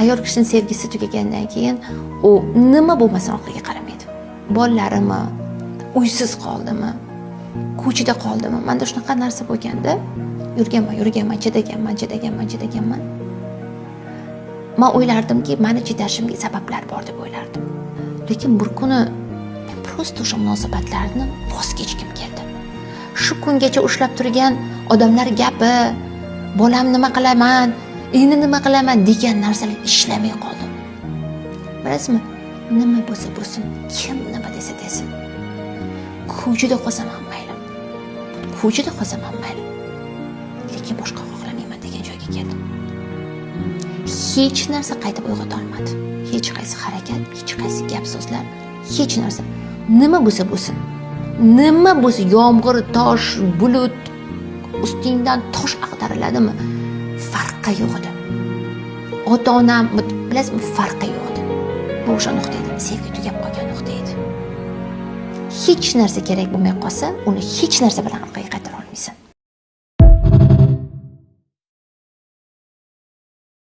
Ayol kishining sevgisi tugagandan keyin u nima bo'lmasin orqaga qaramaydi. Bolalarimi, uysiz qoldimi, ko'chada qoldimi? Menda shunaqa narsa bo'lganda, yurganman, chidaganman. Men o'ylardimki, meni chidashimga sabablar bor deb o'ylardim. Lekin bir kuni men prosta o'sha munosabatlarni voz kechgim keldi. Shu kungacha ushlab turgan odamlar gapi, bolam nima qilaman, endi nima qilaman degan narsalar ishlamay qoldi. Bilasizmi? Nima bo'lsa bo'lsin, kim nima desa desin. Ko'chada qolsam ham mayli. Lekin boshqa xohlamayman degan joyga keldim. Hech narsa qaytib uyg'ota olmadi. Hech qaysi harakat, hech qaysi gap so'zlar, hech narsa. Nima bo'lsa bo'lsin. Nima bo'lsa, yomg'ir, tosh, bulut ustingdan tosh ag'dariladimi? Farqi yo'q edi. Ota-onam, bilasizmi, farqi yo'q edi. Bu o'sha nuqta edi, sevgi tugab qolgan nuqta edi. Hech narsa kerak bo'lmay qolsa, uni hech narsa bilan orqaga qaytara olmaysan.